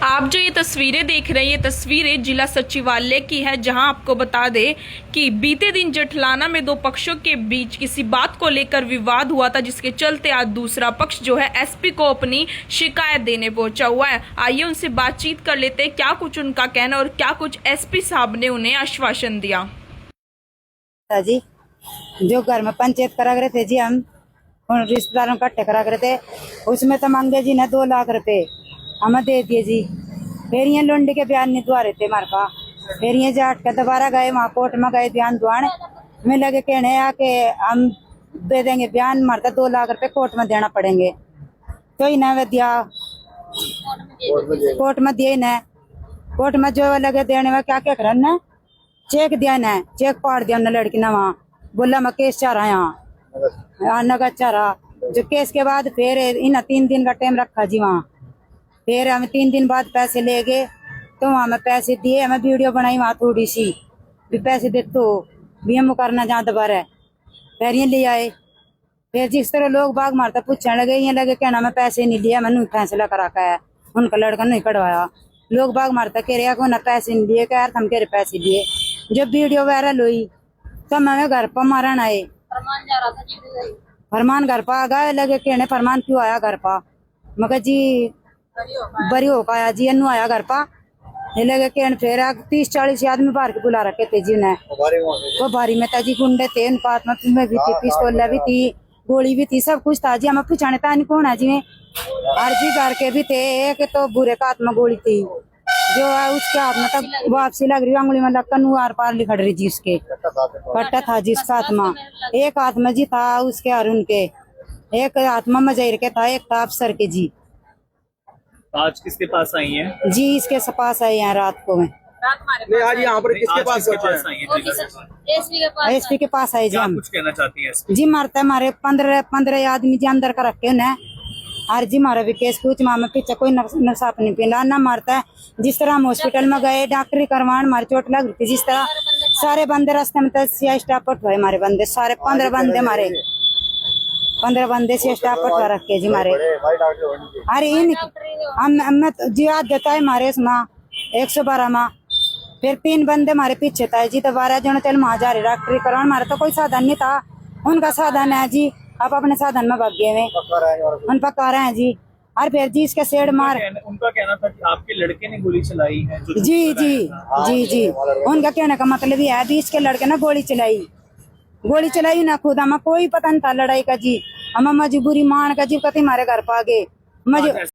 आप जो ये तस्वीरें देख रहे हैं, ये तस्वीरें जिला सचिवालय की है, जहां आपको बता दें कि बीते दिन जठलाना में दो पक्षों के बीच किसी बात को लेकर विवाद हुआ था, जिसके चलते आज दूसरा पक्ष जो है एसपी को अपनी शिकायत देने पहुंचा हुआ है। आइए उनसे बातचीत कर लेते हैं, क्या कुछ उनका कहना और क्या कुछ एसपी साहब ने उन्हें आश्वासन दिया। जी, जो घर में पंचायत करा रहे थे जी, हम रिश्तेदारों इकट्ठे करा रहे थे, उसमें तो मांगे जी ने 2 लाख रुपए हमें दे दिए जी। फिर ये लुंड के बयान नहीं दुआ रहे थे हमारे का। फिर ये जाट के दोबारा गए वहाँ कोर्ट में गए बयान दुआने में लगे कहने आके हम दे देंगे बयान, मारता 2 लाख रुपए कोर्ट में देना पड़ेंगे। तो ही ना दिया कोर्ट में दिए न, कोर्ट में जो लगे देने में क्या क्या करना, चेक दिया न, चेक पाड़ दिया न लड़की ने, वहाँ बोला मैं केस चाह रहा यहाँ नगद चाह रहा। जो केस के बाद फिर इन 3 दिन का टाइम रखा जी वहाँ। फिर हम 3 दिन बाद पैसे ले गए, तो वहाँ में पैसे दिए, हमें वीडियो बनाई वहाँ थोड़ी सी भी पैसे दे तो भी हम करना जहाँ दोबारा। फिर ये ले आए, फिर जिस तरह लोग बाग मारता पूछने लगे, ये लगे कहना मैं पैसे नहीं लिया, मैंने फैसला करा का है, उनका लड़का नहीं कटवाया। लोग बाग मारता कह रहे को ना पैसे नहीं लिए, कह हम कह रहे पैसे लिए। जब वीडियो वायरल हुई तब हमें घर पर मारन आए, फरमान घर पर आ गए, लगे कहने फरमान क्यों आया घर पर, मगर जी बरी होकर आया जी, अनु आया घर पर। ये लगे कहने फिर 30-40 आदमी बाहर के बुला रखे थे जी ने, वो भारी में था जी, गुंडे थे, उनका हाथ में भी थी, पिस्तौल भी थी, गोली भी थी, सब कुछ था जी। हमें पूछाने था नहीं कौन है जी, हर जी घर के भी थे। एक तो बुरे का हाथ में गोली थी, जो है उसके हाथ में तक वापसी लग रही, अंगुली में लगकर नुआर पार लिखड़ रही जी, उसके कट्टा था जी उसका हाथ में, एक हाथ में जी था उसके और उनके, एक हाथ में मजैर के था, एक था अफसर के जी। आज किसके पास आई हैं? जी इसके पास आई हैं रात को में। नहीं, आज यहाँ पर किसके पास आई हैं? एसपी के पास आई जी। हम कुछ कहना चाहती हैं? जी मारता है हमारे 15 आदमी जी अंदर का रखे उन्हें, हर जी मारा भी केस पूछ में पीछे कोई नशा नहीं पीला ना मारता है। जिस तरह हम हॉस्पिटल में गए डॉक्टरी करवान, हमारी चोट लग रही थी, जिस तरह सारे बंदे रास्ते में तो स्टाफ हुए हमारे बंदे सारे 15 बंदे मारे, 15 बंदे से स्टाफ पर रखे जी मारे। अरे इन हम जी आज देता है हमारे इसमें 112 में, फिर 3 बंदे हमारे पीछे था जी, तो 12 जन चल वहाँ जा रहे डॉक्टरी करवान। हमारा तो कोई साधन नहीं था, उनका साधन है जी, आप अपने साधन में भाग गए, उन पका रहे हैं जी। और फिर जी इसके सेड मार, उनका कहना था कि आपके लड़के ने गोली चलाई है। जी जी जी जी, उनका कहने का मतलब ये है भी इसके लड़के ने गोली चलाई ना, खुद हमें कोई पता नहीं था लड़ाई का जी। हमें मजबूरी मान का जी, कति हमारे घर पा गए।